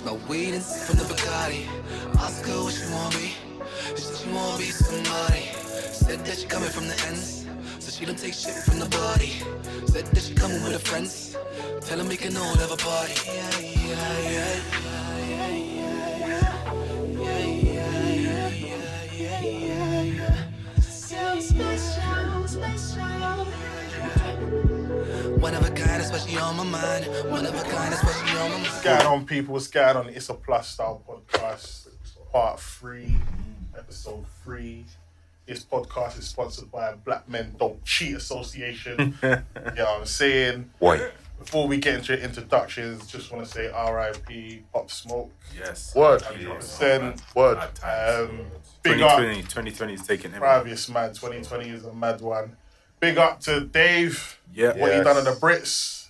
Smell weed and from the Bacardi. Ask her what she wanna be. She said she wanna be somebody. Said that she coming from the ends, so she don't take shit from the body. Said that she coming with her friends. Tell them we can all have a party. Yeah, yeah, yeah, yeah, yeah, yeah, yeah, yeah, yeah. So special. One of a kind, especially on my mind. One of a kind, especially on my mind. What's going on, people? What's going on? It's a Plus Style podcast, part 3, episode 3. This podcast is sponsored by Black Men Don't Cheat Association. You know what I'm saying? Wait. Before we get into introductions, just want to say R.I.P. Pop Smoke. Yes. Word. 100%. Word. Big up. 2020 is taking him. Previous man, 2020 is a mad one. Big up to Dave. Yeah. What he done in the Brits.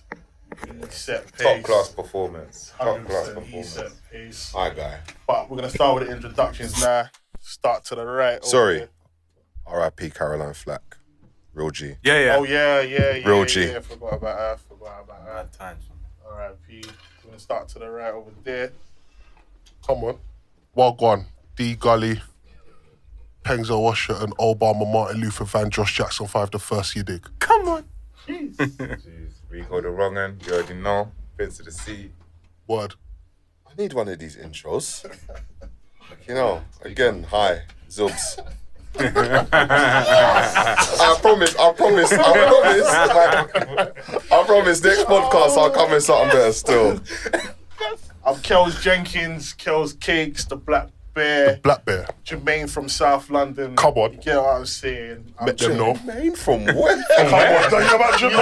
He set pace. Top class performance. 100% he set pace. Hi, guy. But we're going to start with the introductions now. Start to the right. Sorry. R.I.P. Caroline Flack. Real G. Yeah. Oh, yeah. Real G. Yeah, forgot about her. Bad times. R.I.P. We're going to start to the right over there. Come on. Wagwan. D. Gully. Pengzo Washer and Obama Martin Luther Van Josh Jackson 5 the first you dig. Come on. Jeez, we go the wrong end. You already know. Prince of the Sea. Word. I need one of these intros. You know, again, hi, Zubs. I promise next podcast I'll come with something better still. I'm Kels Jenkins, Kels Cakes, the Black Bear, Black Bear. Jermaine from South London. Come on. You get what I'm saying? Let them know. Main from where? Come on, don't you know about Jermaine?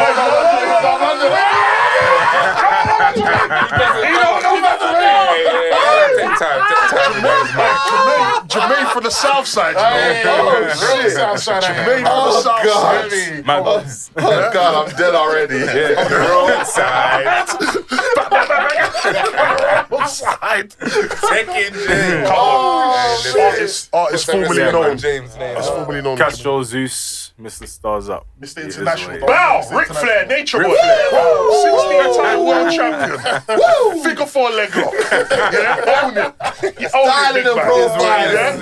Take time. Jermaine from the south side, you know. Oh, shit. Jermaine from the south God. side. Oh God, I'm dead already. On the wrong side. Side. Second James. Artist formerly known. James' name. Artist formerly known. Castro Zeus, Mr. Stars Up. Mr. International. Wow, Ric Flair, Nature Boy. 16-time world champion. Figure 4 leg lock. Yeah, own it. You own Styling it, and big profiling. man.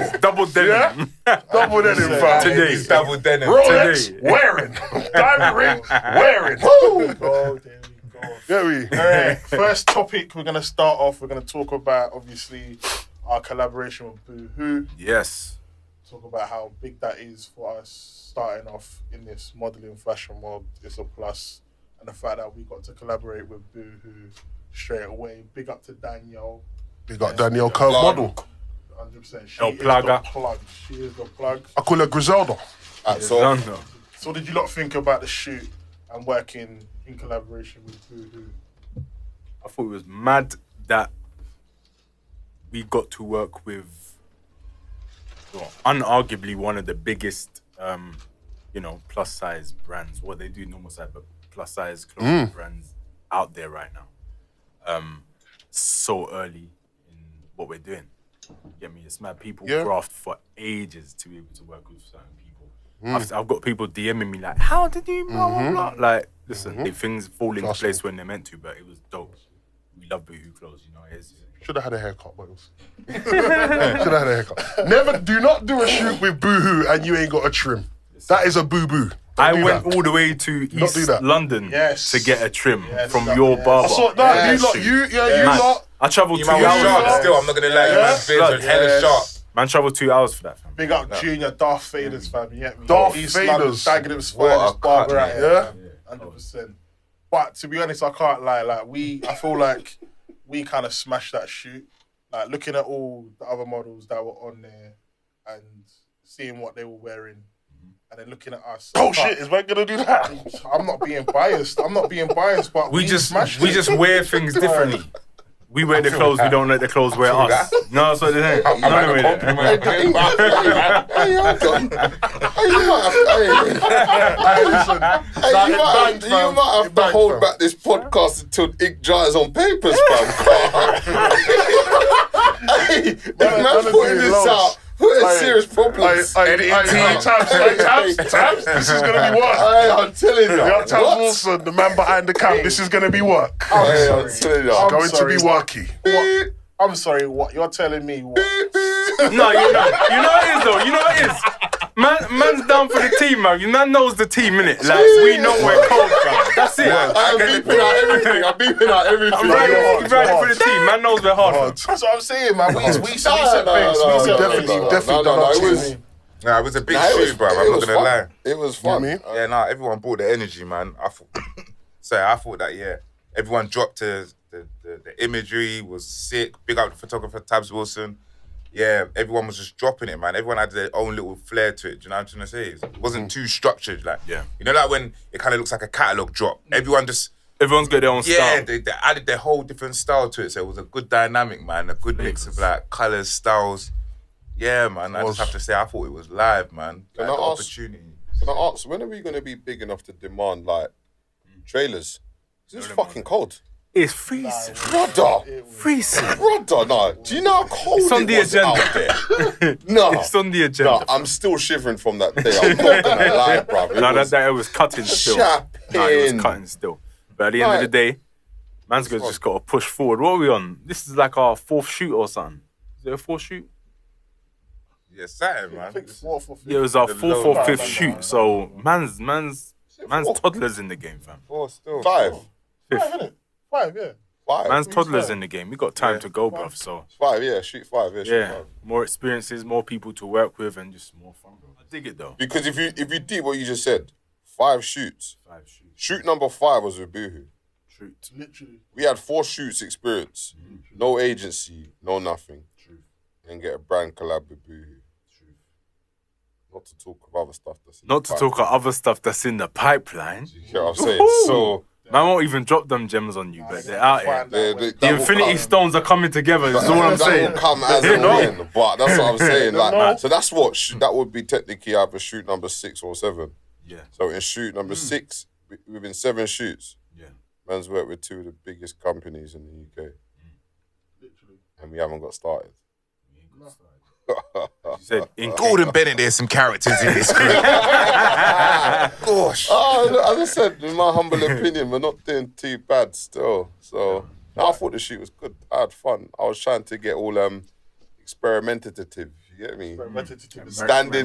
It's double denim. Double denim, fam. Today. It's double denim. Rolex, wearing. Diamond ring, wearing. Oh, there we go. Get me? Alright, first topic we're going to start off. We're going to talk about, obviously, our collaboration with Boohoo. Yes. Talk about how big that is for us starting off in this modelling fashion world. It's a plus. And the fact that we got to collaborate with Boohoo straight away. Big up to Danielle. Big up Danielle Curve model. 100%. She El is Plaga. the plug. She is the plug. I call her Griselda. London. So did you lot think about the shoot and working in collaboration with Boohoo? I thought it was mad that we got to work with unarguably one of the biggest, plus size brands. Well, they do normal size, but plus size clothing brands out there right now. So early in what we're doing. You get me? It's mad. People graft for ages to be able to work with certain people. I've got people DMing me like, how did you blah, blah, blah? Like, listen, things fall into place when they're meant to, but it was dope. We love Boohoo clothes, you know. Should have had a haircut, boys. Should have had a haircut. Do not do a shoot with Boohoo and you ain't got a trim. That is a boo-boo. I went all the way to East London to get a trim from your barber. I saw that. You lot. I travelled 2 You might be hours. sharp still. I'm not going to lie. You man's beard was hella sharp. Man travelled 2 hours for that, fam. Big up Junior Darth Vader's fam, you get me? Darth East Vader's. London, Dagenham's What a finest barber cut, out here, yeah. 100%. But to be honest, I can't lie. I feel like we kind of smashed that shoot. Like looking at all the other models that were on there and seeing what they were wearing, and then looking at us. Oh shit, is man gonna do that? I'm not being biased, but We just smashed it. wear things differently. We wear the clothes, we don't let the clothes wear us. No, that's what they're saying. None of it. You might have to hold back this podcast until ink dries on papers, fam. Hey, man putting this out We're serious problems. Tabs, this is gonna be work. I'm telling you. Tabs Wilson, the man behind the cam. This is gonna be work. I'm telling you. I'm Going sorry. to be worky. What? I'm sorry, what? You're telling me what? No, you know what it is though. You know what it is. Man's down for the team, man. Man knows the team, innit? Like we know we're cold, fam. That's it. I'm beeping out everything. I'm riding for the team. Man knows we're hard. Fam. That's what I'm saying, man. We set pace. Definitely done our thing. Nah, it was a big shoot, bro. I'm not gonna lie. It was fun. Yeah, nah, everyone brought the energy, man. I thought that, everyone dropped the imagery was sick. Big up the photographer, Tabs Wilson. Yeah, everyone was just dropping it, man. Everyone had their own little flair to it. Do you know what I'm trying to say? It wasn't too structured, like, you know, like when it kind of looks like a catalogue drop. Everyone's got their own style. Yeah, they added their whole different style to it, so it was a good dynamic, man. A good mix of like colours, styles. Yeah, man. I just have to say, I thought it was live, man. Can I ask, when are we going to be big enough to demand like trailers? It's fucking cold. It's freezing. Brother. Freezing. Brother, no. Do you know how cold It's on the agenda. Out there? No. It's on the agenda. No, I'm still shivering from that day. I'm not going to lie, brother. No, that was cutting still. No, it was cutting still. But at the end of the day, man's just got to push forward. What are we on? This is like our 4th shoot or something. Is it a 4th shoot? Yeah, Saturn, man. Yeah, it was our 4th or 5th shoot. So man's toddlers in the game, fam. 4 still. 5. 5th. 5, yeah. 5. Man's toddlers in the game. We got time to go, bruv. So 5, yeah. Shoot 5, yeah. Shoot 5. More experiences, more people to work with, and just more fun, bro. I dig it though. Because if you did what you just said, 5 shoots. 5 shoots. Shoot number 5 was with Boohoo. Truth. Literally. We had 4 shoots experience. No agency, no nothing. Truth. And get a brand collab with Boohoo. Not to talk of other stuff that's in Not the to talk of other stuff that's in the pipeline. You know what I'm saying? So man won't even drop them gems on you, but they're out here. The Infinity come. Stones are coming together. That's all I'm saying. That will come as and when, but that's what I'm saying. Like, so that's what that would be technically either shoot number 6 or 7. Yeah. So in shoot number 6, within 7 shoots, man's worked with 2 of the biggest companies in the UK, Literally. and we haven't got started. Said in Gordon Bennett, there's some characters in this group. Gosh. As I said, in my humble opinion, we're not doing too bad still. So I thought the shoot was good. I had fun. I was trying to get all experimentative. You get me?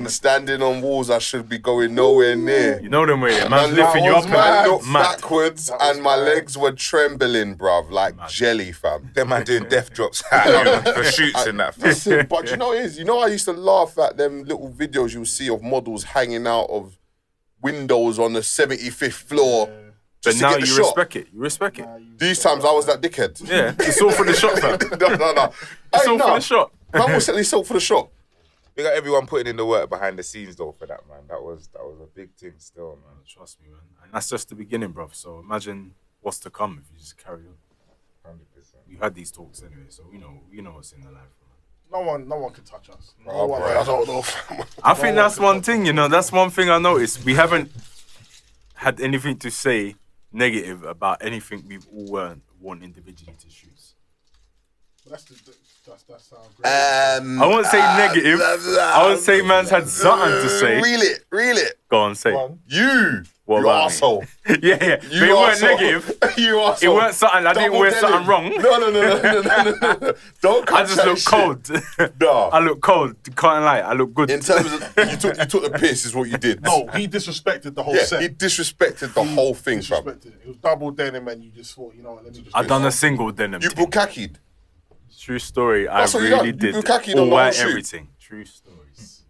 Standing on walls I should be going nowhere near. You know them way, man's lifting you up I looked mad. backwards and my legs were trembling, bruv, like jelly, fam. Them man doing death drops for shoots and that. Listen, but you know what it is? You know I used to laugh at them little videos you'll see of models hanging out of windows on the 75th floor. But now you respect it. You respect it. These times I was that dickhead. Yeah, it's all for the shot, fam. No. It's all for the shot. Man was certainly sold for the shop. We got everyone putting in the work behind the scenes though for that, man. That was a big thing still, man. Trust me, man. And that's just the beginning, bruv. So imagine what's to come if you just carry on. 100%. You had these talks anyway, so we know what's in the life, man. No one can touch us. I don't know. I think that's one thing, you know. That's one thing I noticed. We haven't had anything to say negative about anything we've all won individually to shoot. That sounds great. I won't say negative. I would say man's had something to say. Reel it. Go on, say. You about asshole. Me? yeah. But it weren't negative. You asshole. It weren't something. I didn't wear something wrong. No. Don't I just look cold. No. I look cold. Can't lie. I look good. In terms of you took the piss is what you did. No, he disrespected the whole set. He disrespected the whole thing, fam. It was double denim, and you just thought, you know what? Let me just. I done a single denim. You bukakied. True story. That's I what you really done. did. You bukakied All on the white whole shoot. everything. True stories.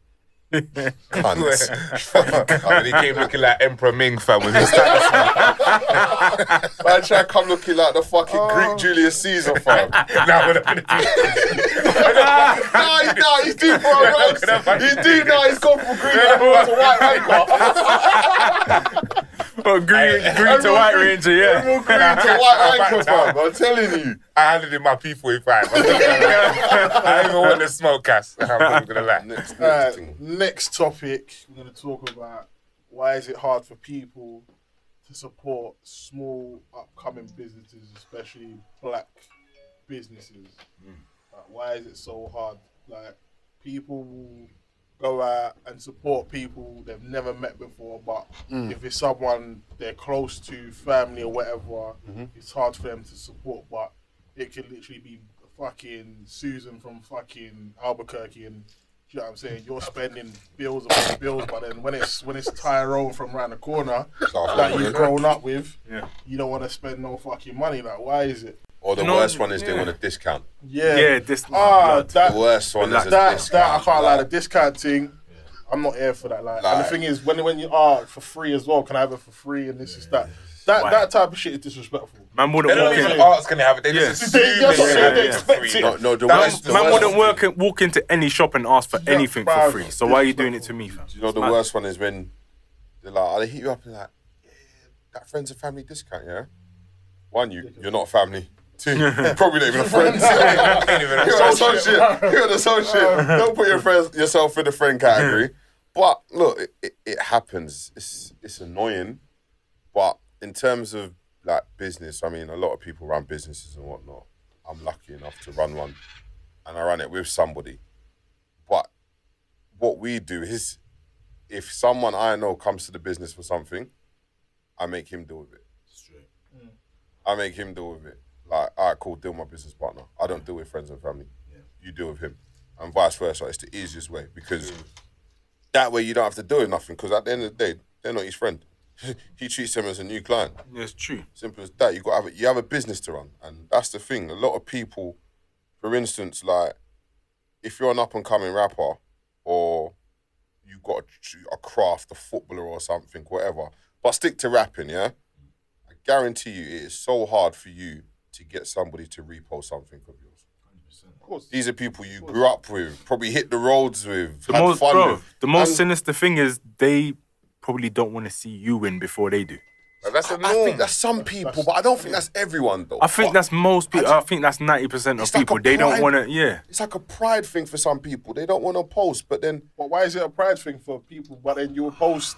Cunts. And he came looking like Emperor Ming, fam, with his status. Man, try to come looking like the fucking Greek Julius Caesar, fam. No, he's deep for a roast. He's deep now. He's gone from Greek to white anchor. Oh, green to white ranger, yeah. Green to white anchor, fam. I'm telling you. I handed him my P45. I don't even want the smoke cast. I'm not gonna lie. Next topic, we're going to talk about why is it hard for people to support small upcoming businesses, especially black businesses. Like, why is it so hard? Like, people will go out and support people they've never met before, but if it's someone they're close to, family or whatever, it's hard for them to support. But it can literally be fucking Susan from fucking Albuquerque, and you know what I'm saying, you're spending bills upon bills, but then when it's Tyrone from around the corner that you've grown up with, you don't want to spend no fucking money. Like, why is it? Or the worst one is they want a discount. Yeah, The worst one is a discount. That I can't lie, the discount thing, I'm not here for that. Like, and the thing is, when you are for free as well, can I have it for free and this is that. That type of shit is disrespectful. Man They wouldn't don't walk even in. ask can they have it. They just assume they it's expect free. it. No, the Man, worst. man wouldn't walk into any shop and ask for anything for free. So why are you doing it to me, fam? You know the worst one is when they're like, they hit you up and like, yeah, that friend's a family discount, yeah? One, you're not a family. Two, probably not even a friend. You're the associate. Don't put yourself in the friend category. But look, it happens. It's annoying. But in terms of like business, I mean, a lot of people run businesses and whatnot. I'm lucky enough to run one, and I run it with somebody. But what we do is, if someone I know comes to the business for something, I make him deal with it. Straight. I make him deal with it. Like, all right, cool, deal with my business partner. I don't deal with friends and family. You deal with him. And vice versa. It's the easiest way, because that way you don't have to deal with nothing, because at the end of the day, they're not his friend. He treats them as a new client. Yeah, it's true. Simple as that. You have a business to run, and that's the thing. A lot of people, for instance, like if you're an up and coming rapper, or you got a craft, a footballer or something, whatever, but stick to rapping, yeah. I guarantee you, it is so hard for you to get somebody to repost something of yours. 100%. Of course. These are people you grew up with, probably hit the roads with, had fun with. The most sinister thing is they probably don't want to see you win before they do. That's a I norm. think that's some people, but I don't think that's everyone though. I think But that's most people. I think that's 90% of it's like people. a They don't pride- want to. Yeah. It's like a pride thing for some people. They don't want to post, but then But why is it a pride thing for people? But then you'll post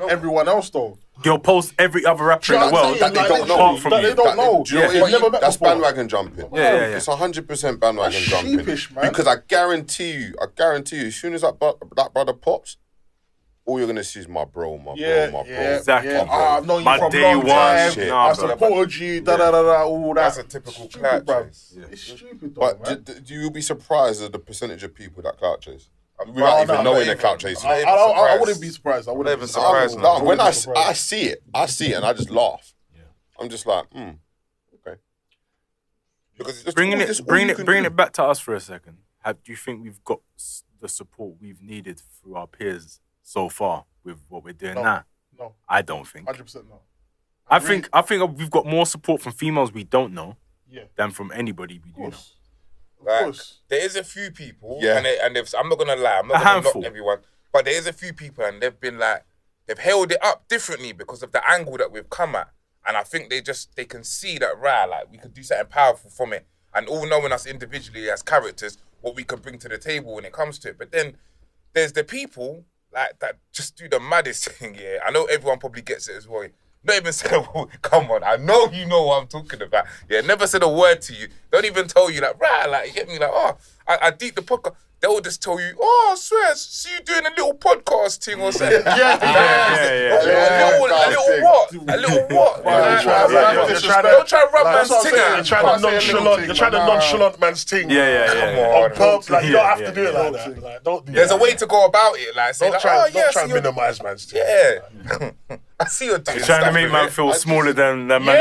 everyone else though. They'll post every other rapper in the world that they don't know. apart from That you. they don't know. Do you know They've what? never met That's before. bandwagon jumping. Yeah. It's 100% bandwagon That's jumping. sheepish, man. Because I guarantee you, as soon as that brother pops, all you're gonna see is my bro, my bro. Exactly. Yeah. I've known you My from day long one time. shit. I Nah, supported you. All that. That's a typical clout bro. chase. It's stupid though, But man. do you be surprised at the percentage of people that clout chase? No, Without even I'm knowing not they're clout even- chasing. I'm not I surprised. wouldn't be surprised. I wouldn't Not be even surprised. surprised, When I surprised. see it and I just laugh. I'm just like, okay. Because it's Bringing all you can bringing do. it back to us for a second. Do you think we've got the support we've needed through our peers so far with what we're doing now? No, I don't think. 100% no. I think we've got more support from females we don't know Yeah, than from anybody we of do know. course. Of Like, course. there is a few people, Yeah. and I'm not gonna lie, I'm A not gonna handful. knock everyone, but there is a few people, and they've been like, they've held it up differently because of the angle that we've come at, and I think they can see that like we could do something powerful from it, and all knowing us individually as characters, what we could bring to the table when it comes to it. But then there's the people like that just do the maddest thing. Yeah, I know everyone probably gets it as well. Not even said a word. Come on, I know you know what I'm talking about. Yeah, never said a word to you. Don't even tell you like, like you get me like, oh, I deep the podcast. They'll just tell you, oh, I swear, see you doing a little podcast thing or something. Yeah. A little what? Don't try to rub man's thing out. You're trying to nonchalant man's thing. Yeah. On purpose, like you don't have Yeah, to do it like that. Like, don't do There's that. a way to go about it. Like, say, Don't like, try see and you're- minimize man's thing. Yeah. I see you're doing Trying to stuff make with man it. feel smaller than man. like a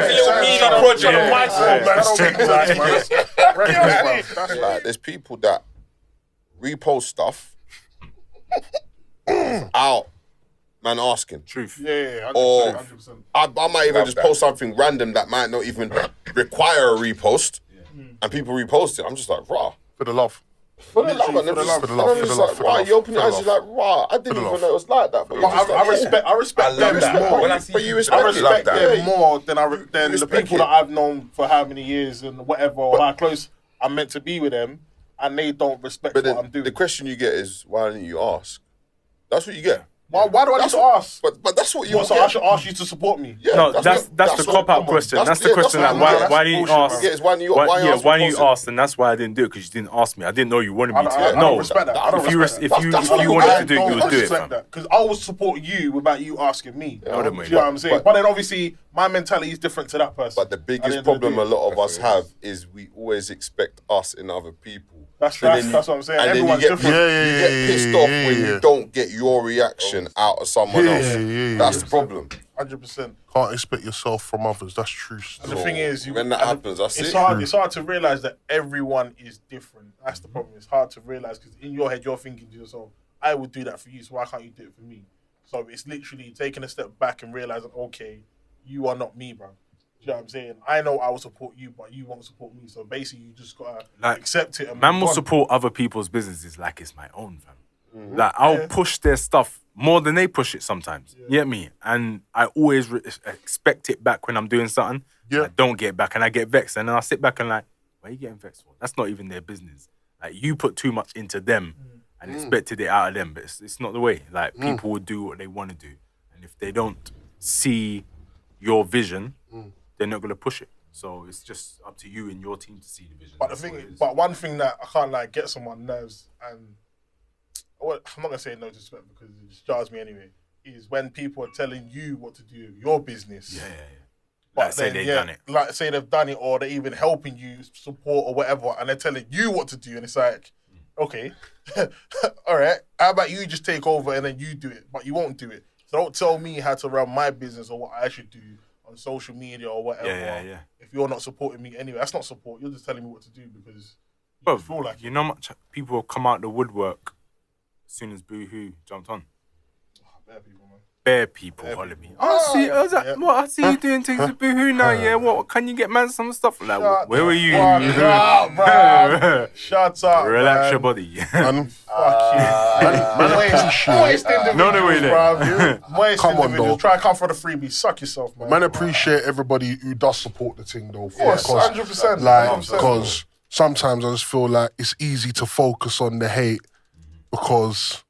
little mini project. Man's thing, like, Like, there's people that repost stuff out, man, asking. Truth. Yeah, 100%. Or 100%. I might even Love just that. post something random that might not even require a repost, and people repost it. I'm just like, rah. For the love. For the love, and for the love, I'm for the love, just for the like, love, for the rah, love, you open your for eyes, the you're like, rah, I didn't the even love. know it was like that. But But I respect them that. more. When I see But you people- respect I it. respect that. them more than the respect people it. that I've known for how many years and whatever, or how close I'm meant to be with them, and they don't respect But what I'm then doing. the question you get is, why didn't you ask? That's what you get. Why do I need to ask? But that's what you So I should ask you to support me? Yeah, No, that's the cop-out question. That's the question. Why didn't you ask? Yeah, it's why you asked, and that's why I didn't do it, because you didn't ask me. I didn't know you wanted me to. I don't respect that. I don't respect that. If you wanted to do it, you would do it, fam. Because I would support you without you asking me. I wouldn't, Do you know what I'm saying? But then obviously my mentality is different to that person. But the biggest problem a lot of us have is we always expect us in other people. That's what I'm saying. And Everyone's then you different. get pissed off when you don't get your reaction out of someone else. That's the problem. 100%. Can't expect yourself from others. That's true. And the thing is, when that happens, that's it's it. hard. It's hard to realize that everyone is different. That's the problem. It's hard to realize because in your head you're thinking to yourself, "I would do that for you, so why can't you do it for me?" So it's literally taking a step back and realizing, okay, you are not me, bro. You know what I'm saying? I know I will support you, but you won't support me. So basically, you just gotta accept it. And man will support other people's businesses like it's my own, fam. Like I'll push their stuff more than they push it sometimes. You get me? And I always expect it back when I'm doing something. Yeah. I don't get it back, and I get vexed, and then I sit back and like, why are you getting vexed for? That's not even their business. Like you put too much into them and expected it out of them, but it's not the way. Like people will do what they want to do, and if they don't see your vision, they're not gonna push it. So it's just up to you and your team to see the vision. But one thing that I can't like get someone nerves, and I'm not gonna say no disrespect because it just jars me anyway, is when people are telling you what to do, your business. Yeah. But Like say they've done it. Like say they've done it, or they're even helping you support or whatever, and they're telling you what to do, and it's like, okay, all right, how about you just take over and then you do it, but you won't do it. So don't tell me how to run my business or what I should do on social media or whatever. Yeah. If you're not supporting me anyway, that's not support. You're just telling me what to do because Bro, feel like you know how much people have come out the woodwork as soon as Boohoo jumped on. bare people, man. Bare people holler me. I see you doing things with Boohoo now, yeah. What can you get man some stuff like? Where were you? Shut up, Relax man. your body. Moist individuals, No, they ain't. bruv. Moist Come on, individuals. though. Try and come for the freebie. Suck yourself, man. Man, appreciate everybody who does support the thing though. Of course, 100%. Like, 100%. because sometimes I just feel like it's easy to focus on the hate because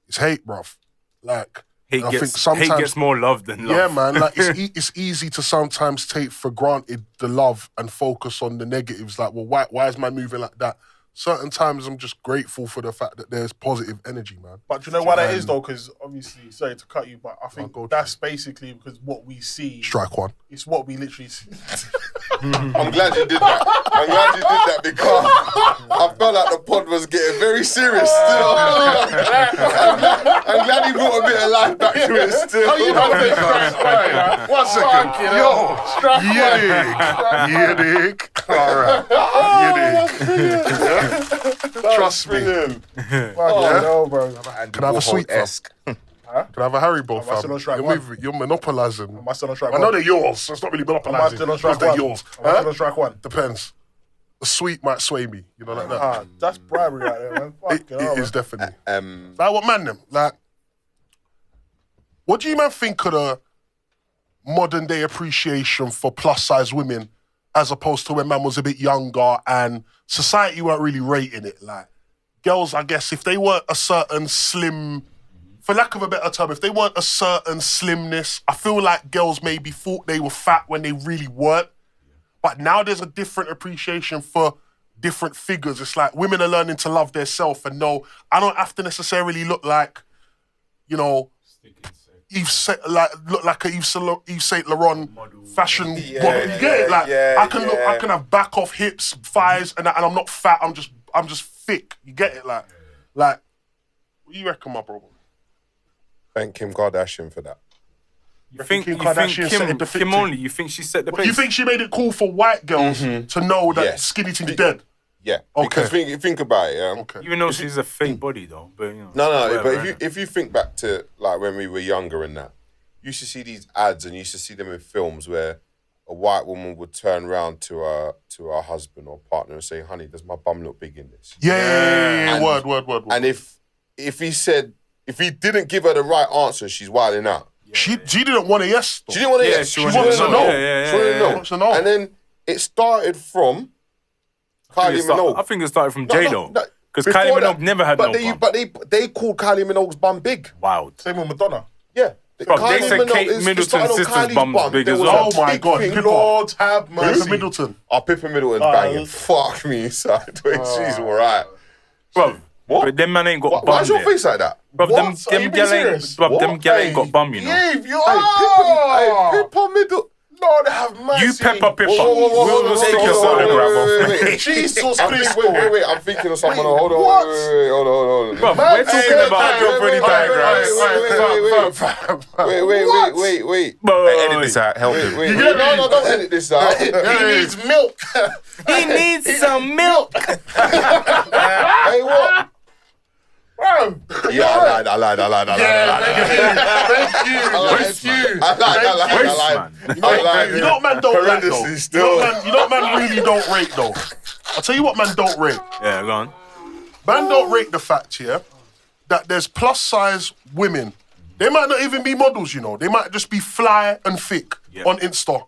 it's hate, bruv. Like, Hate I think gets sometimes more love than love. yeah, man. Like it's easy to sometimes take for granted the love and focus on the negatives. Like, well, why is man moving like that? Certain times I'm just grateful for the fact that there's positive energy, man. But do you know why that is though? Because obviously, sorry to cut you, but I think go that's basically because what we see. Strike one. It's what we literally see. I'm glad you did that. I'm glad you did that because I felt like the pod was getting very serious still. I'm glad he brought a bit of life back to it still. Oh, you don't say strike one, man. 1 second. Yo, Strike one. yeah, dig. All right, yeah, dig. Trust me. No, bro. Can I have a sweet, fam? Can I have a Haribo, Am I still on fam? strike You're monopolizing. Am I still on strike I know one? they're yours. It's not really Am I monopolizing. still on strike They're one? yours. Am I still on strike one? Depends. The sweet might sway me. You know, like that. That's bribery right there, man. It Fucking hell, is man. definitely. Like what man them? Like, what do you man think of the modern day appreciation for plus size women as opposed to when man was a bit younger and society weren't really rating it? Like, girls, I guess, if they weren't a certain slim, for lack of a better term, if they weren't a certain slimness, I feel like girls maybe thought they were fat when they really weren't. But now there's a different appreciation for different figures. It's like women are learning to love their self and know I don't have to necessarily look like, you know, look like a Yves Saint Laurent fashion model. You get it? Like I can have back off hips, thighs, and I'm not fat. I'm just thick. You get it? Like, what do you reckon, my bro? Thank Kim Kardashian for that. You think Kardashian set it definitive? Kim only? You think she set the pace? You think she made it cool for white girls to know that skinny thing's dead? Yeah. Okay. Because think about it. Yeah. Okay. Even though she's a fake body though, but you know. No. whatever, But if you think back to like when we were younger and that, you used to see these ads and you used to see them in films where a white woman would turn around to her husband or partner and say, "Honey, does my bum look big in this?" Yeah. Word. And if he didn't give her the right answer, she's wilding out. She didn't want a yes. Though. She didn't want a yes. She wants a no. She wanted a no. wants a no. And then it started from Kylie Minogue. I think it started from J-Lo. Because Before Kylie that- Minogue never had but no they, bum. But they called Kylie Minogue's bum big. Wild. Same with Madonna. Yeah. Bro, they said Minogue Kate is Middleton's started on sister's Kylie's bum's bum. big There as was well. a Oh my big God, thing. Lord have mercy. Pippa Middleton. Oh, Pippa Middleton's banging. Fuck me, son. She's alright. Bro, What? but them man ain't got bum Why's your there. face like that? Bro, What? them Are you them being gal serious? ain't, bro, them What? gal ain't got bum, you know. Eve, you Pippa Middleton. Lord have mercy. You pepper Pippa. Whoa, We'll stick hold your on, son in wait, grab wait, off. wait. Jesus I'm Christ. wait. I'm thinking of someone. Hold on, What? hold on. Bro, we're talking about your funny diagrams. Wait. Bro, Edit this out. Help him. Wait. No, don't edit this out. He needs milk. he needs some milk. Hey, what? Bro. Yeah, I lied. Thank you. I lied. You know what man don't rate though? Horrendously still. You know what man really don't rate though? I'll tell you what man don't rate. Yeah, go on. Man don't rate the fact here that there's plus size women. They might not even be models, you know. They might just be fly and thick on Insta.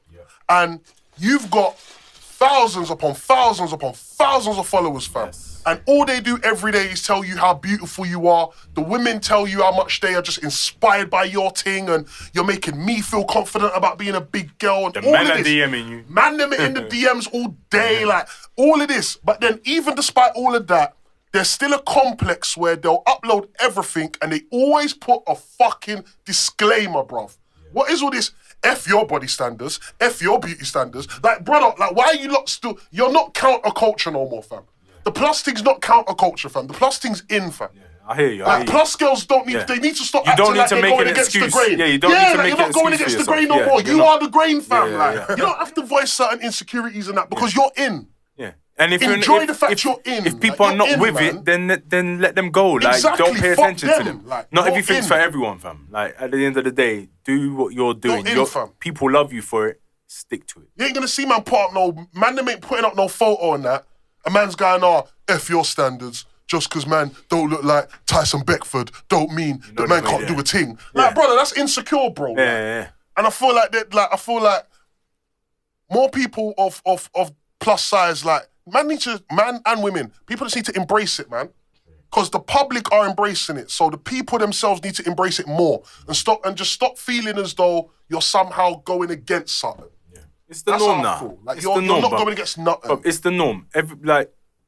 And you've got thousands upon thousands upon thousands of followers, fam. And all they do every day is tell you how beautiful you are. The women tell you how much they are just inspired by your thing, and you're making me feel confident about being a big girl. And The all men of are this. DMing you. Man, them in the DMs all day, like all of this. But then, even despite all of that, there's still a complex where they'll upload everything and they always put a fucking disclaimer, bruv. What is all this? F your body standards, F your beauty standards. Like, brother, like, why are you lot still? You're not counterculture no more, fam. The plus thing's not counterculture, fam. The plus thing's in, fam. I hear you. Like, plus girls don't need. Yeah. They need to stop You acting don't need like to they're make going an against the excuse. grain. Yeah, you don't need to like, make you're an not going excuse against for the grain yourself. no more. Yeah, You you're are the grain, fam. Yeah, like, yeah. you don't have to voice certain insecurities and that because you're in. Yeah. And if Enjoy if, the fact if, you're in. If people Like, are not you're in, with man. it, then let them go. Like, Exactly, don't pay fuck attention to them. them. Like, Not you're everything's in. for everyone, fam. Like, at the end of the day, do what you're doing. in, fam. People love you for it. Stick to it. You ain't gonna see man put up them ain't putting up no photo on that. A man's going, F your standards. Just because man don't look like Tyson Beckford don't mean that man what I can't mean, do yeah. a thing. Like, brother, that's insecure, bro. Like. Yeah. And I feel like more people of plus size, like man and women, people just need to embrace it, man. Because the public are embracing it. So the people themselves need to embrace it more and just stop feeling as though you're somehow going against something. It's the That's norm how I now. feel. Like It's you're the norm, not bruv. going against nothing. Bruv, it's the norm.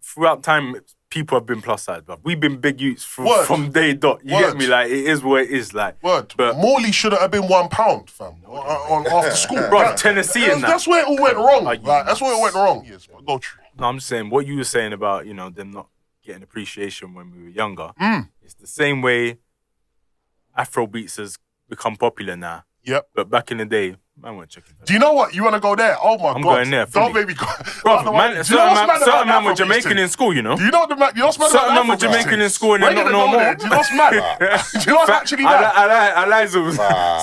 Throughout time, people have been plus size, bruv. We've been big youths Word. from day dot. You Word. get me? Like, it is what it is. Like, Word. But, Morley shouldn't have been £1, fam, on after school. bruv, Tennessee and that. That's where it all went wrong. Are you That's where it went wrong. Yes, but go true. No, I'm just saying what you were saying about, them not getting appreciation when we were younger. It's the same way Afro beats has become popular now. Yep. But back in the day, man weren't checking. Do you know what? You want to go there? Oh my I'm God. going there, Don't fully. make me go. Bro, Do man, you know certain what's mad man about were Afrobeats Jamaican thing? in school, Do you know the man? You know what's mad Certain about man were Afrobeats Jamaican thing? in school and We're they're not gonna no go there. more. Do you know what's mad? Do you know what's actually mad? I lied to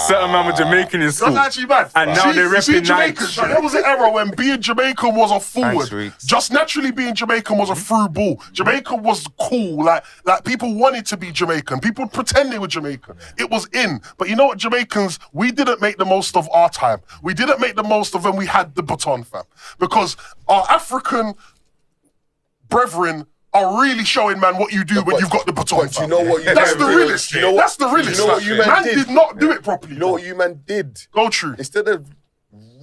certain man were Jamaican in school. That's actually bad. And now they're you see repping Jamaicans. Nike. Like, there was an era when being Jamaican was a forward. Thanks, Just naturally being Jamaican was a through ball. Jamaican was cool. Like people wanted to be Jamaican. People pretend they were Jamaican. It was in. But you know what, Jamaicans, we didn't make the most of our time. We didn't make the most of when we had the baton, fam. Because our African brethren are really showing, man, what you do when you've got the baton, But fam. you know what you That's man the did? realest. You know what- That's the realest. You know what you man did? not do it properly. You know what you man did? Go true. Instead of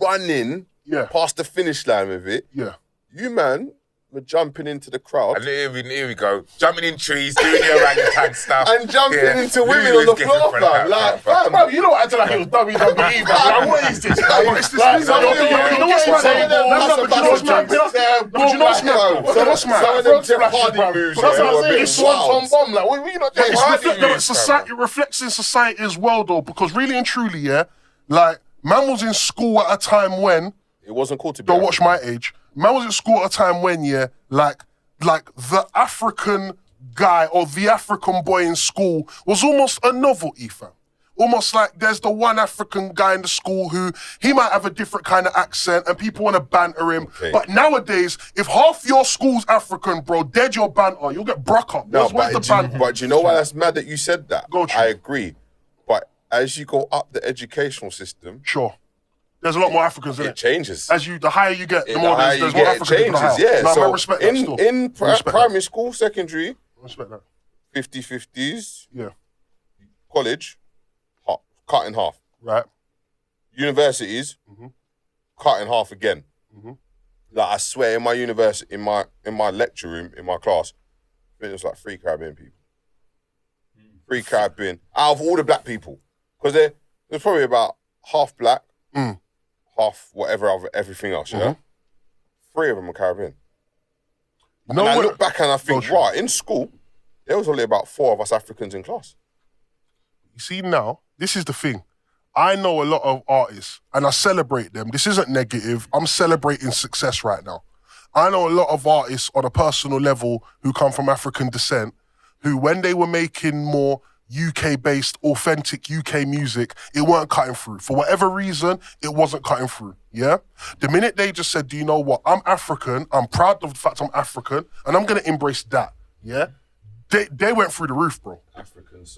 running Yeah. past the finish line with it, Yeah. you man were jumping into the crowd And here we go. Jumping in trees, doing the orangutan stuff. and jumping Yeah. into We women was on the getting floor, for fam. that, Like, fam. fam. Bro, you know what? Acting like it was WWE, bro. Like, what is this? Like, It's this like, thing some that of them, you're you know what's getting mad? some of them, That's that's not- the you know what's mad? jokes. But you know what's mad? Some What's mad? of them Front Jeff flashes, Hardy bro. moves, That's yeah, what I'm were a saying. bit It's one wild. from bomb. Like, what you not It's Jeff Hardy moves, it reflects in society as well, though, because really and truly, yeah, like, man was in school at a time when, It wasn't cool to be. don't watch my age, man was in school at a time when, yeah, like the African guy or the African boy in school was almost a novelty, fam. Almost like there's the one African guy in the school who he might have a different kind of accent and people want to banter him. Okay. But nowadays, if half your school's African, bro, dead your banter, you'll get bruck up. No, Where's the banter? but do you know why that's mad that you said that? Go, True. I agree. But as you go up the educational system, Sure. There's a lot more Africans in It it. changes. The higher you get, the The more higher there's you more get, it Africans in the changes. house. Yeah. No, So I respect that still. in Respect that. primary school, secondary, I respect that. 50-50s. Yeah. College, cut in half. Right. Universities, cut in half again. Like I swear, in my university, in my lecture room, in my class, I think it was like 3 Caribbean people. 3 Caribbean out of all the black people, because there's probably about half black, half whatever other everything else. Yeah, 3 of them are Caribbean. You know And I what? look back and I think, True. right, in school, there was only about 4 of us Africans in class. You see now, this is the thing. I know a lot of artists and I celebrate them. This isn't negative. I'm celebrating success right now. I know a lot of artists on a personal level who come from African descent who, when they were making more UK-based, authentic UK music, it weren't cutting through. For whatever reason, it wasn't cutting through, yeah? The minute they just said, do you know what? I'm African. I'm proud of the fact I'm African, and I'm going to embrace that, yeah? They went through the roof, bro.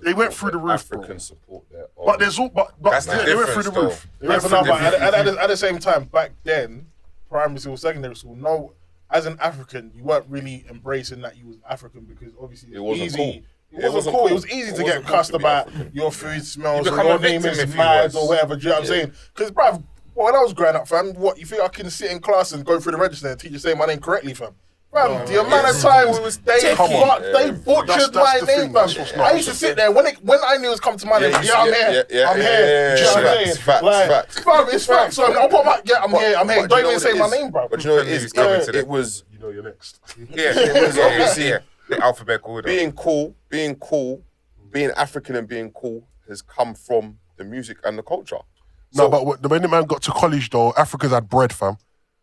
They went through the roof, bro. Africans support their own. But there's all, but That's the they went through the difference, roof. though. Yeah, but no, but at the same time, back then, primary school, secondary school, no, as an African, you weren't really embracing that you was African because obviously It wasn't easy. cool. It wasn't cool. It was easy to get cussed to be about African. your food smells You or become your a name victim is if you mad was. or whatever. Do you know what I'm saying? Because, bruv, when I was growing up, fam, what, you think I can sit in class and go through the register and teacher say my name correctly, fam? Fam, the amount of times they butchered my the name, thing, fam. that's what's not. I used to sit there when I knew it was come to my name. you I'm see- here. yeah, I'm yeah, here. yeah, Do you know what I'm yeah, saying? facts, Like, facts. fam, it's facts. So I'll put my I'm here. I'm here. But Don't you know even what say it my is? name, bro. But you know what it is? Coming to It was You know you're next. Yeah, the alphabet order. being cool, being African and being cool has come from the music and the culture. No, but the minute man got to college, though, Africa's had bread, fam.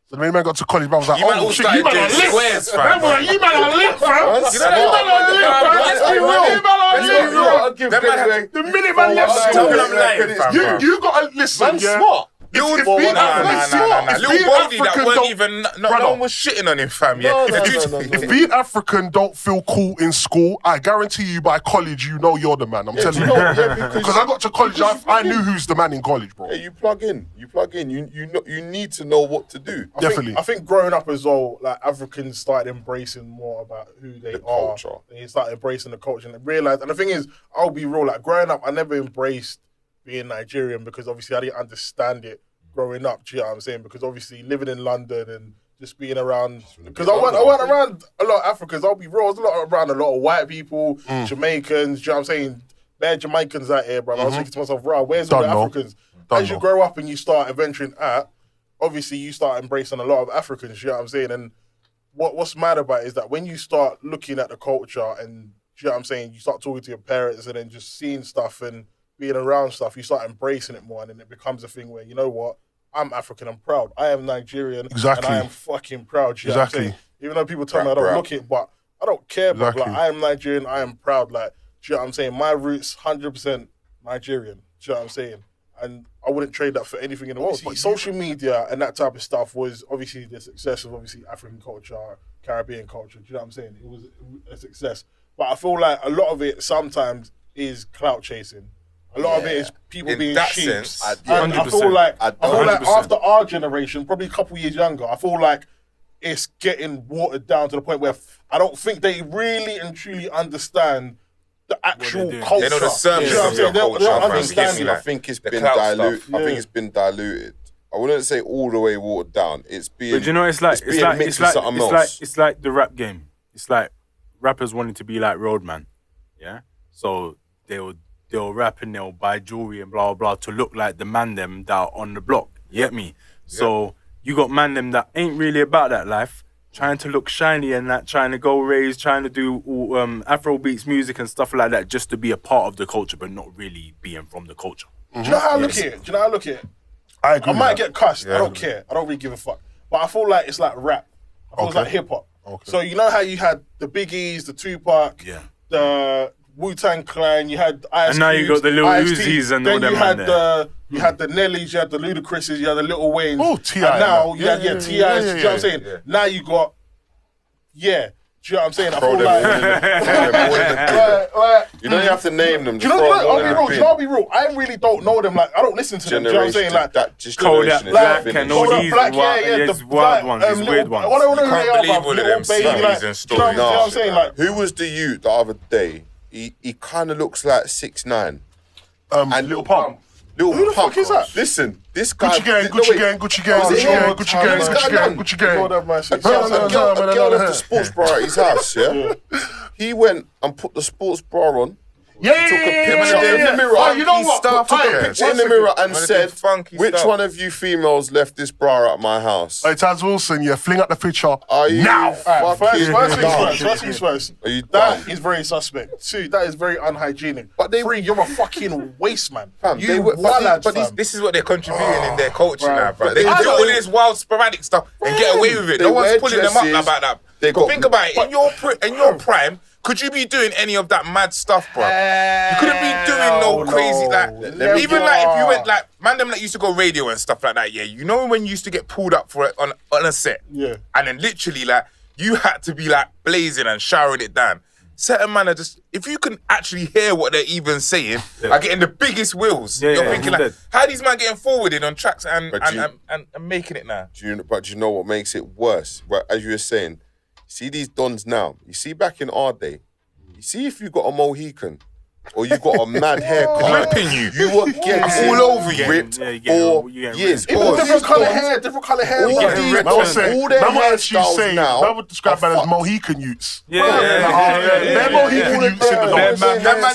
So the minute man got to college, man was like, You man oh, all shit, started you man doing are lit. squares, fam. Man was like, you man are lit, fam. That's You know, you man are lit, fam. Let's be real. You man are Let's be lit, real. fam. That man had- The minute man left Tell school, me I'm lying, fam. you gotta listen, Man's yeah. smart. If Nah, being nah, African- nah. if Little being Bodie that African weren't don't- even, no Brother. one was shitting on him, fam. Yeah. No, If being African don't feel cool in school, I guarantee you by college, you know you're the man. I'm telling do you. you know what? Yeah, Because I got to college, I knew who's the man in college, bro. Yeah, you plug in. You need to know what to do. Definitely. I think growing up as well, like Africans started embracing more about who they The are. culture. They started embracing the culture and realized. And the thing is, I'll be real. Like growing up, I never embraced being Nigerian because obviously I didn't understand it growing up. Do you know what I'm saying? Because obviously living in London and just being around. Because I went around a lot of Africans. I'll be real. I was around a lot of white people, Jamaicans. Do you know what I'm saying? There are Jamaicans out here, bro. I was thinking to myself, right, where's all the Don't know. Africans? Don't As you know. grow up and you start venturing out, obviously you start embracing a lot of Africans, you know what I'm saying? And what's mad about it is that when you start looking at the culture and, you know what I'm saying, you start talking to your parents and then just seeing stuff and being around stuff, you start embracing it more and then it becomes a thing where, you know what, I'm African, I'm proud. I am Nigerian Exactly. and I am fucking proud, you know what I'm Exactly. saying? Even though people tell me I Proud. don't look it, but I don't care, but Exactly. like, I am Nigerian, I am proud, like, do you know what I'm saying? My roots, 100% Nigerian, do you know what I'm saying? And I wouldn't trade that for anything in the world. But social media and that type of stuff was obviously the success of obviously African culture, Caribbean culture. Do you know what I'm saying? It was a success. But I feel like a lot of it sometimes is clout chasing. A lot of it is people In being that sheep. sense, And I feel 100%. like I I feel like 100%. after our generation, probably a couple years younger, I feel like it's getting watered down to the point where I don't think they really and truly understand the actual doing. culture. They know the service Do you know what I'm of your saying? They culture, don't fam. understand Give it. me I that. think it's The been clout diluted. stuff. I think it's been diluted. I wouldn't say all the way watered down. It's being. But you know, it's like being mixed with something else. it's like the rap game. It's like rappers wanting to be like Roadman, yeah. So they'll rap and they'll buy jewelry and blah blah blah to look like the man them that are on the block. You get me? So you got man them that ain't really about that life, trying to look shiny and that, trying to go raise, trying to do all, Afro beats music and stuff like that, just to be a part of the culture, but not really being from the culture. Do you know how I look at it? Do you know how I look at it? I agree. I might with that. get cussed. I don't care. I don't really give a fuck. But I feel like it's like rap. I feel it's Okay. like hip hop. Okay. So you know how you had the Biggies, the Tupac, Yeah. the Wu-Tang Clan, you had Ice And now you Cubes, got the Lil Ice-T. Uzis and then all them you had man you had the Nellies, you had the Ludacris's, you had the Lil Waynes. Oh, And T.I. now Yeah, you had yeah, T.I.'s. yeah, Do you know what I'm saying? yeah. Now you got Do you know what I'm saying? I Throw feel them like, all in the bin. You don't have to name them. do Just you know, throw them all in the I'll bin. be real. I really don't know them. Like, I don't listen to them. Do you know what I'm saying? Like, that just Kodak generation is Black finished. and all Kodak these Black, wild, the wild ones, these little- weird ones. I don't know who You they can't are, believe bruv. all of Little them baby, stories like, and do you know what stories. I'm saying? Like, Who was the youth the other day? He kind of looks like 6'9". And Little Pump. Little Who the Pump. fuck is that? Listen, this guy. Gucci gang, no, Gucci wait. gang, Gucci gang, Oh, Gucci is it gang, him? Gucci gang, This Gucci guy gang, done. Gucci gang. Lord have mercy. A girl left the sports bra at his house, yeah? He went and put the sports bra on, Yeah, took a picture yeah, in the yeah. mirror. Oh, you know Funky what? stuff, Took a yeah. picture in the mirror and One of said, them funky which stuff. one of you females left this bra at my house? Hey, Taz Wilson, yeah, fling up the picture Are you now. Alright, fucking dumb? first things first. Are you That dumb? is very suspect. Two, that is very unhygienic. But they- Three, you're a fucking waste man. Fam, You they were- but wild these- fam. This is what they're contributing in their culture now, bro. But They they can do do- all this wild sporadic stuff and get away with it. They No one's wear pulling them up dresses, about that. they But got- think about it. In your prime, could you be doing any of that mad stuff, bro? You couldn't be doing no crazy like. Never. Even like if you went like man, them that used to go radio and stuff like that. Yeah, you know when you used to get pulled up for it on a set. Yeah. And then literally like you had to be like blazing and showering it down. Certain man are just, if you can actually hear what they're even saying, are getting the biggest wheels. Yeah, You're yeah, thinking he's like, dead. how are these men getting forwarded on tracks and But you- and making it now? But do you know what makes it worse? Well, as you were saying, see these dons now. You see back in our day, you see if you got a Mohican or you got a mad haircut, Ripping you. you were getting all over you. ripped Yeah, you getting- for you getting years. ripped. Even All different these colour dons, hair, different colour hair. all Like, these ripped Man dons, was saying, all their man would actually hairstyles say, now man would describe are that as fucked. Mohican youths. Yeah, yeah, They're Mohican youths in the Yeah, dance. man, man, are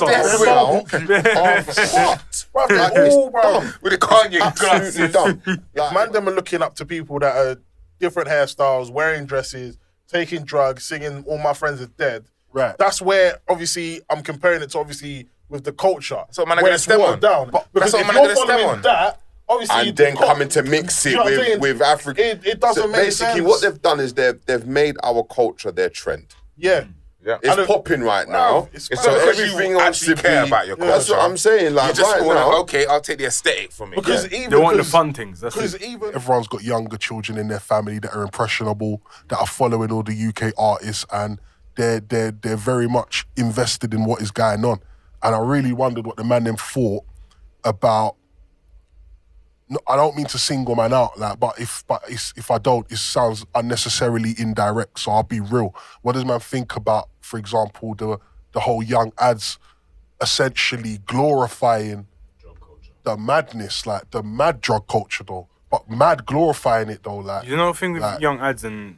fucked. Bruv, Like, they're it's all, bruv. dumb. With the Kanye Absolutely glasses. dumb. Like, Man, them are looking up to people that are different hairstyles, wearing dresses, taking drugs, singing "All My Friends Are Dead." Right. That's where obviously I'm comparing it to obviously with the culture. what man are where gonna it's stem watered on. down. But Because that's what if man are you're gonna stem following on. that, obviously, and then coming to mix it Do you know what I'm saying? with African. It doesn't So make basically, sense. what they've done is they've made our culture their trend. Yeah. Yeah. It's don't- popping right now. It's It's so so because everything you wants to actually care be- about your culture. That's what I'm saying. You Like just right wanna, now, okay, I'll take the aesthetic from it. Because yeah. even They want the because- fun things. That's Because it. even Everyone's got younger children in their family that are impressionable, that are following all the UK artists, and they're very much invested in what is going on. And I really wondered what the man then thought about. No, I don't mean to single man out, like, but if I don't, it sounds unnecessarily indirect. So I'll be real. What does man think about, for example, the whole young ads essentially glorifying the madness, like the mad drug culture though, but mad glorifying it though, like You know the thing with like- young ads and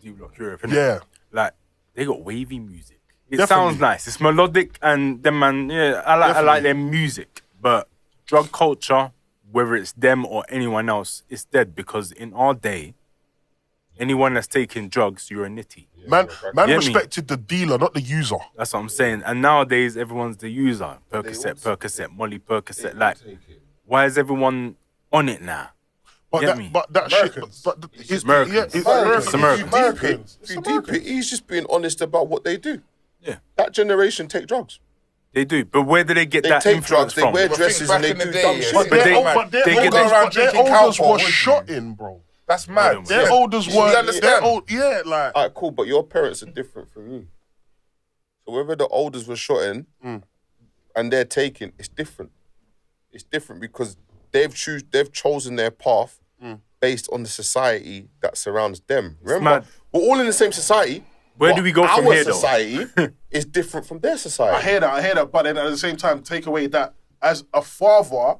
D Block Europe, innit? Yeah. Like they got wavy music. It Definitely. sounds nice. It's melodic and them man, yeah, I like their music. But drug culture, whether it's them or anyone else, it's dead because in our day, anyone that's taking drugs, you're a nitty. man Yeah, me. respected the dealer, not the user. That's what I'm saying. And nowadays, everyone's the user. Percocet, Molly Percocet. Like, why is everyone on it now? But Get that, me? but that shit, Americans. but it's Americans. Yeah, it's It's Americans. Americans. if you deep it, he's just being honest about what they do. Yeah, That generation take drugs. they do. But where do they get They that take influence drugs. They from? wear Well, dresses think and they back in do the dumb day, shit. yeah. But their, they- but their they get olders, their- but their drinking olders cowpot, were wouldn't shot in, bro. That's mad. Their Yeah. olders You were, understand? their old, yeah, like. All right, cool, but your parents are different from you. So whether the olders were shot in and they're taking, it's different. It's different because they've chosen their path based on the society that surrounds them. Remember, mad. we're all in the same society. Where but do we go from our here, though? society is different from their I society. hear that, but then at the same time, take away that as a father,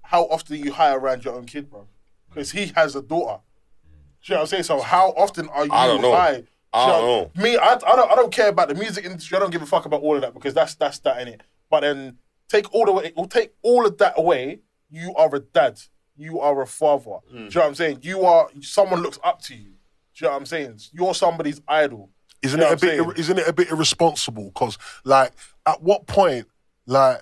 how often you hire around your own kid, bro? Because he has a daughter. Do you know what I'm saying? So how often are you I don't know. high? I don't know. Me, I don't care about the music industry. I don't give a fuck about all of that because that's that in it. But then take all of that away. You are a dad. You are a father. Do you know what I'm saying? Someone looks up to you. Do you know what I'm saying? You're somebody's idol. Isn't You know it a what I'm bit? saying? Isn't it a bit irresponsible? Because like, at what point, like,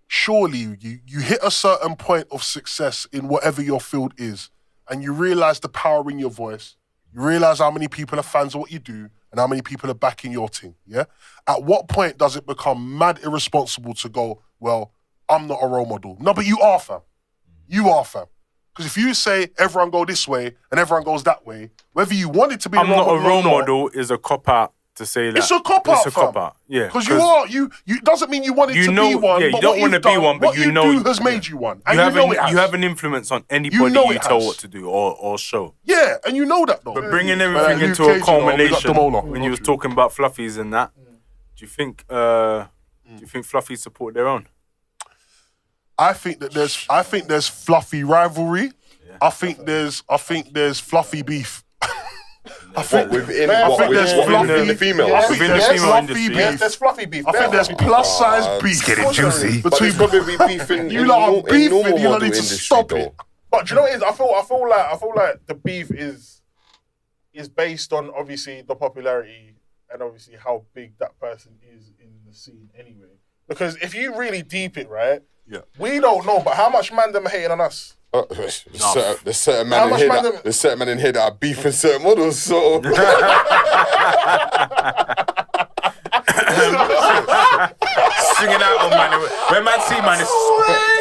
surely you hit a certain point of success in whatever your field is, and you realize the power in your voice. You realize how many people are fans of what you do and how many people are backing your team. Yeah. At what point does it become mad irresponsible to go, well, I'm not a role model? No, but you are, fam. You are, fam. Because if you say everyone go this way and everyone goes that way, whether you want it to be I'm not a role or not, model is a cop out to say that It's a cop out, It's a cop out. Yeah, Because you doesn't mean you wanted you to know- be one. yeah, you but don't what wanna you've be done, one, but what you know- do has made you one, and you have know it has. you have an influence on anybody know you it tell has. what to do or show. Yeah, and you know that though. But bringing Like everything Luke into Cage, a you know, we got culmination Demola. when you was talking about fluffies and that, do you think fluffies support their own? I think there's fluffy rivalry. I think there's fluffy beef. I think Within there's fluffy the females. Yeah, Within the there's female fluffy industry. beef. There's fluffy beef. I think there's plus size beef. Get it juicy. But there's probably beef in You lot are in beefing. normal You lot model need to industry, stop though. it. But do you know what it is? I feel like the beef is based on obviously the popularity and obviously how big that person is in the scene anyway. Because if you really deep it, right? Yeah. We don't know, but how much man them are hating on us? There's certain How men in much here man that them- there's certain men in here that are beefing certain models. So Swinging out on man. When man see man, it's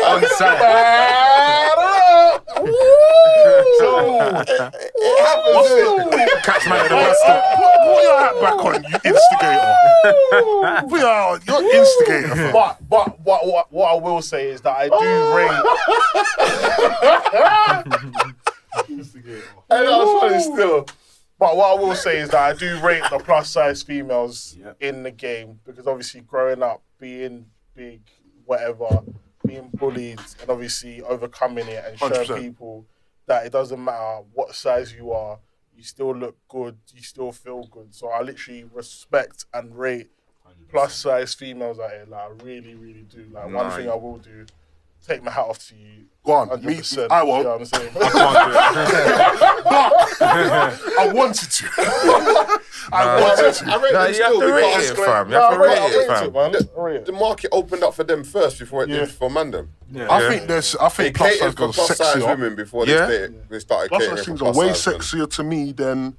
on side. Catch man at the bus stop. Put your hat back on, you instigator. You're instigator. fam. But what I will say is that I do rate. and that was funny still. But what I will say is that I do rate the plus size females in the game because obviously growing up, being big, whatever, being bullied, and obviously overcoming it and showing 100%. people that it doesn't matter what size you are, you still look good, you still feel good. So I literally respect and rate plus size females out here. Like I really, really do. Like one thing I will do, take my hat off to you. Go on, 100%, I won't. You know what I'm saying? I wanted to. I wanted to. I rate Nah, them you have still to rate because it, fam. You have to I rate rate it, fam. man. I rate it. the market opened up for them first before it did for Mandem. I think They plus size catered for girls plus size sexier. women before Yeah. they started Plus catering size for things are plus way size men. sexier to me than.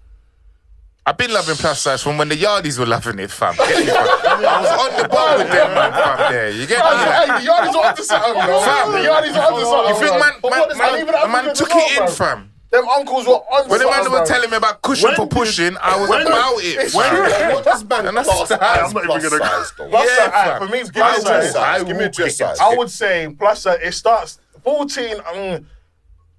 I've been loving plus size from when the yardies were loving it, fam. Get me, fam. I was on the bar with them, man, fam. There, you get me? Like, Hey, the yardies are onto something, bro. Fam. The yardies are onto something. you think bro. But what is- and even man Africans took as well, it in, bro. fam. Them uncles were on When the man something, were bro. telling me about cushion for pushing, I was about it, fam. What does man And that's class the- as I'm not even plus gonna- size though? Plus Yeah, size, fam. for me, Give me plus a dress size. size. Give me a dress size. I would say plus size. It starts 14.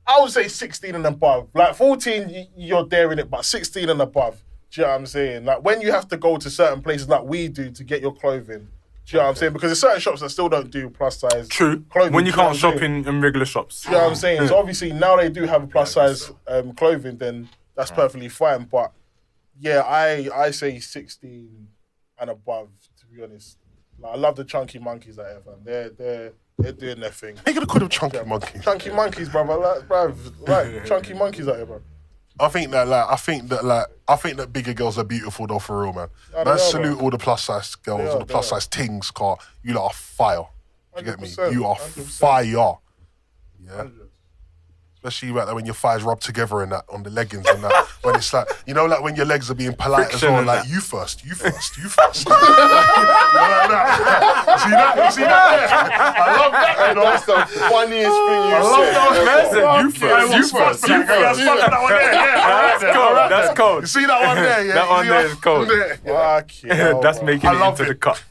I would say 16 and above. Like 14, you're there in it, but 16 and above. Do you know what I'm saying? Like when you have to go to certain places like we do to get your clothing. Do you know what I'm saying? Because there's certain shops that still don't do plus size True. clothing. When you do know can't what I'm shop saying? in regular shops. Do you know what I'm saying? So obviously now they do have a plus size clothing, then that's perfectly fine. But yeah, I say 16 and above, to be honest. Like, I love the chunky monkeys out here, fam. They're doing their thing. Ain't gonna call them chunky monkeys. Chunky monkeys, brother. Like chunky monkeys out here, bro. I think that bigger girls are beautiful though, for real, man. they Man, are, salute bro. all the plus size girls, all the plus size things, car. You lot are fire. Do you get me? 100%, You are 100%. fire. Yeah. Especially like when your thighs rub together and that on the leggings and that. When it's like, you know, like when your legs are being polite Friction as well, and like that. you first. You know, like that. See that? Yeah. I love that, you know. That's the funniest thing you I love said. that. Man said you first. You first. You first. That one there. Yeah. That's cold. That's cold. You see that one there? Yeah. That one there is cold. Fuck you, That's bro. making I it love into it. the cut.